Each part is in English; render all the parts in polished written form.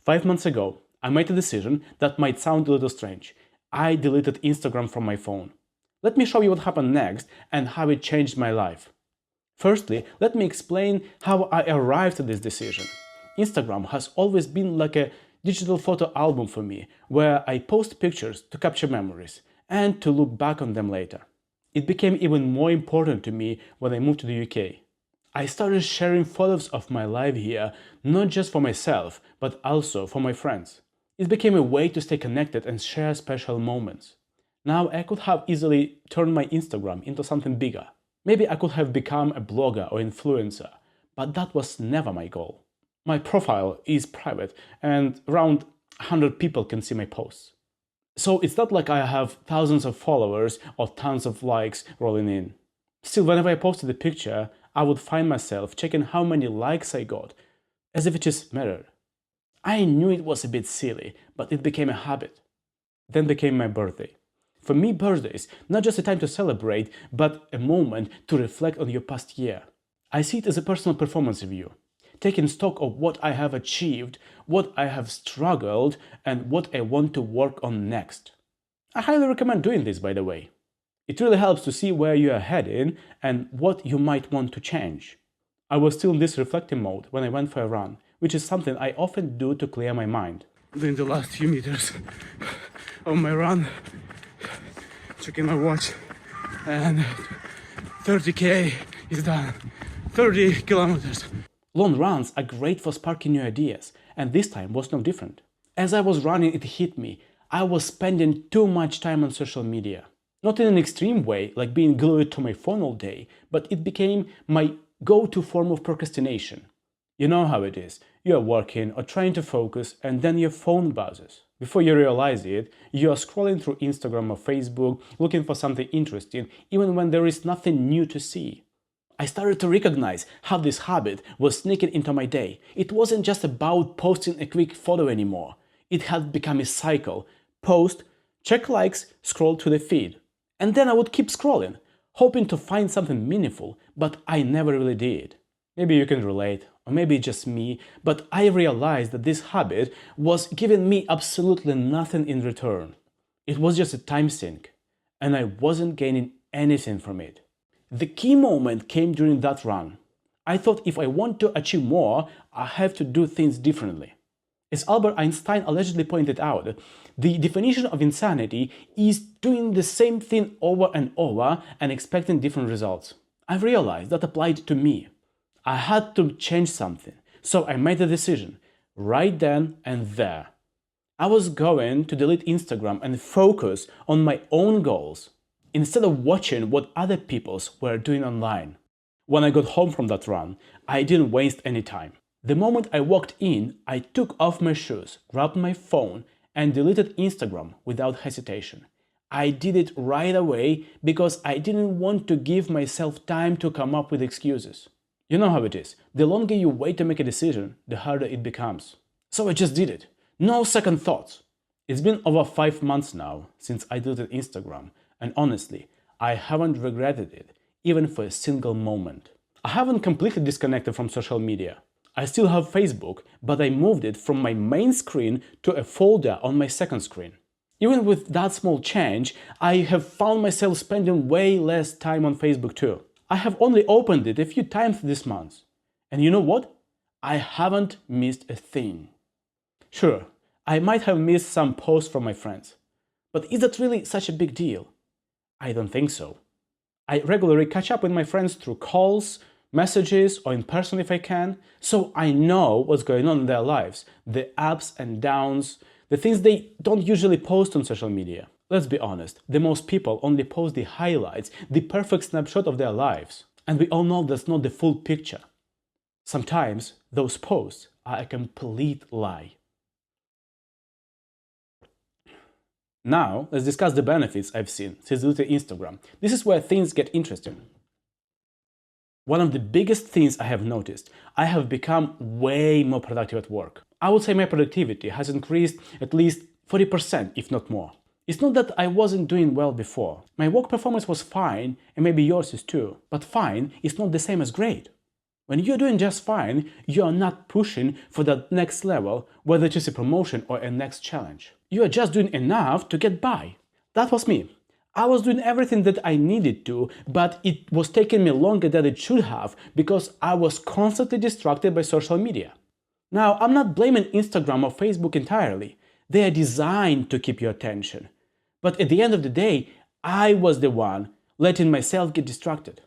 5 months ago, I made a decision that might sound a little strange. I deleted Instagram from my phone. Let me show you what happened next and how it changed my life. Firstly, let me explain how I arrived at this decision. Instagram has always been like a digital photo album for me, where I post pictures to capture memories and to look back on them later. It became even more important to me when I moved to the UK. I started sharing photos of my life here, not just for myself, but also for my friends. It became a way to stay connected and share special moments. Now I could have easily turned my Instagram into something bigger. Maybe I could have become a blogger or influencer, but that was never my goal. My profile is private and around 100 people can see my posts. So it's not like I have thousands of followers or tons of likes rolling in. Still, whenever I posted a picture, I would find myself checking how many likes I got, as if it just mattered. I knew it was a bit silly, but it became a habit. Then became my birthday. For me, birthdays, not just a time to celebrate, but a moment to reflect on your past year. I see it as a personal performance review, taking stock of what I have achieved, what I have struggled, and what I want to work on next. I highly recommend doing this, by the way. It really helps to see where you are heading and what you might want to change. I was still in this reflective mode when I went for a run, which is something I often do to clear my mind. Doing the last few meters of my run, checking my watch, and 30k is done. 30 kilometers. Long runs are great for sparking new ideas, and this time was no different. As I was running, it hit me. I was spending too much time on social media. Not in an extreme way, like being glued to my phone all day, but it became my go-to form of procrastination. You know how it is. You are working or trying to focus, and then your phone buzzes. Before you realize it, you are scrolling through Instagram or Facebook, looking for something interesting, even when there is nothing new to see. I started to recognize how this habit was sneaking into my day. It wasn't just about posting a quick photo anymore. It had become a cycle. Post, check likes, scroll to the feed. And then I would keep scrolling, hoping to find something meaningful, but I never really did. Maybe you can relate, or maybe just me, but I realized that this habit was giving me absolutely nothing in return. It was just a time sink, and I wasn't gaining anything from it. The key moment came during that run. I thought if I want to achieve more, I have to do things differently. As Albert Einstein allegedly pointed out, the definition of insanity is doing the same thing over and over and expecting different results. I realized that applied to me. I had to change something, so I made a decision, right then and there. I was going to delete Instagram and focus on my own goals, instead of watching what other people were doing online. When I got home from that run, I didn't waste any time. The moment I walked in, I took off my shoes, grabbed my phone, and deleted Instagram without hesitation. I did it right away because I didn't want to give myself time to come up with excuses. You know how it is. The longer you wait to make a decision, the harder it becomes. So I just did it. No second thoughts. It's been over 5 months now since I deleted Instagram, and honestly, I haven't regretted it, even for a single moment. I haven't completely disconnected from social media. I still have Facebook, but I moved it from my main screen to a folder on my second screen. Even with that small change, I have found myself spending way less time on Facebook too. I have only opened it a few times this month. And you know what? I haven't missed a thing. Sure, I might have missed some posts from my friends. But is that really such a big deal? I don't think so. I regularly catch up with my friends through calls, messages, or in person if I can, so I know what's going on in their lives, the ups and downs, the things they don't usually post on social media. Let's be honest, the most people only post the highlights, the perfect snapshot of their lives. And we all know that's not the full picture. Sometimes those posts are a complete lie. Now, let's discuss the benefits I've seen since deleting Instagram. This is where things get interesting. One of the biggest things I have noticed, I have become way more productive at work. I would say my productivity has increased at least 40%, if not more. It's not that I wasn't doing well before. My work performance was fine, and maybe yours is too. But fine is not the same as great. When you're doing just fine, you are not pushing for that next level, whether it is a promotion or a next challenge. You are just doing enough to get by. That was me. I was doing everything that I needed to, but it was taking me longer than it should have because I was constantly distracted by social media. Now, I'm not blaming Instagram or Facebook entirely. They are designed to keep your attention. But at the end of the day, I was the one letting myself get distracted.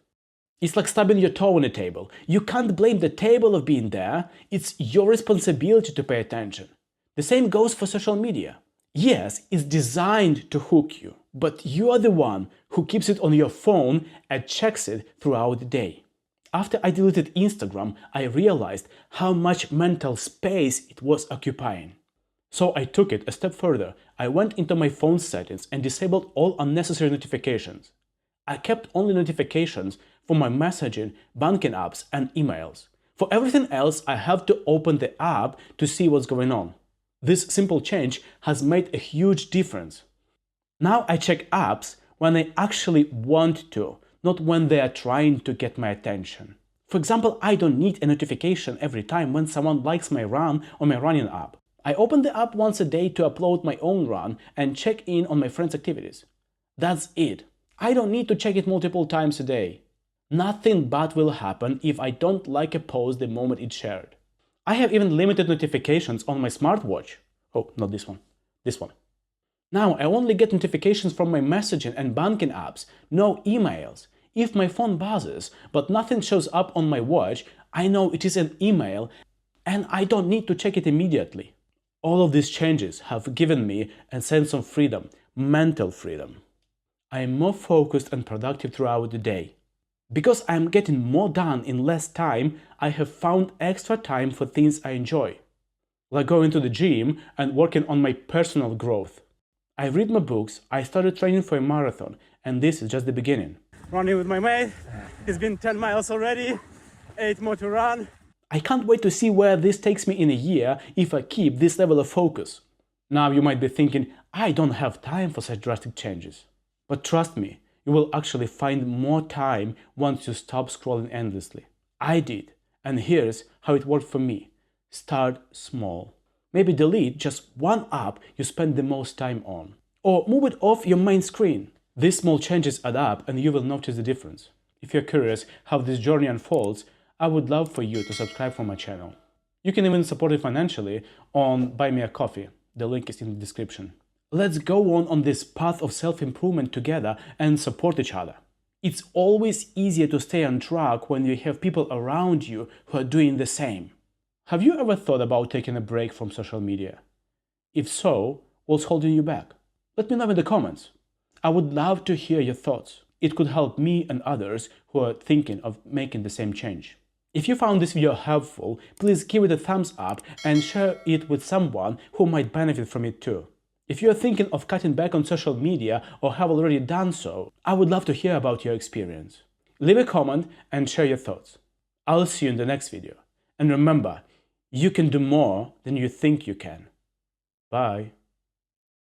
It's like stubbing your toe on a table. You can't blame the table of being there. It's your responsibility to pay attention. The same goes for social media. Yes, it's designed to hook you, but you are the one who keeps it on your phone and checks it throughout the day. After I deleted Instagram, I realized how much mental space it was occupying. So I took it a step further. I went into my phone settings and disabled all unnecessary notifications. I kept only notifications for my messaging, banking apps, and emails. For everything else, I have to open the app to see what's going on. This simple change has made a huge difference. Now I check apps when I actually want to, not when they are trying to get my attention. For example, I don't need a notification every time when someone likes my run on my running app. I open the app once a day to upload my own run and check in on my friends' activities. That's it. I don't need to check it multiple times a day. Nothing bad will happen if I don't like a post the moment it's shared. I have even limited notifications on my smartwatch. Oh, not this one. This one. Now I only get notifications from my messaging and banking apps, no emails. If my phone buzzes, but nothing shows up on my watch, I know it is an email and I don't need to check it immediately. All of these changes have given me a sense of freedom, mental freedom. I am more focused and productive throughout the day. Because I am getting more done in less time, I have found extra time for things I enjoy, like going to the gym and working on my personal growth. I read my books, I started training for a marathon, and this is just the beginning. Running with my mate, it's been 10 miles already, 8 more to run. I can't wait to see where this takes me in a year if I keep this level of focus. Now you might be thinking, I don't have time for such drastic changes. But trust me, you will actually find more time once you stop scrolling endlessly. I did, and here's how it worked for me. Start small. Maybe delete just one app you spend the most time on. Or move it off your main screen. These small changes add up and you will notice the difference. If you're curious how this journey unfolds, I would love for you to subscribe for my channel. You can even support it financially on Buy Me a Coffee. The link is in the description. Let's go on this path of self-improvement together and support each other. It's always easier to stay on track when you have people around you who are doing the same. Have you ever thought about taking a break from social media? If so, what's holding you back? Let me know in the comments. I would love to hear your thoughts. It could help me and others who are thinking of making the same change. If you found this video helpful, please give it a thumbs up and share it with someone who might benefit from it too. If you are thinking of cutting back on social media or have already done so, I would love to hear about your experience. Leave a comment and share your thoughts. I'll see you in the next video. And remember, you can do more than you think you can. Bye.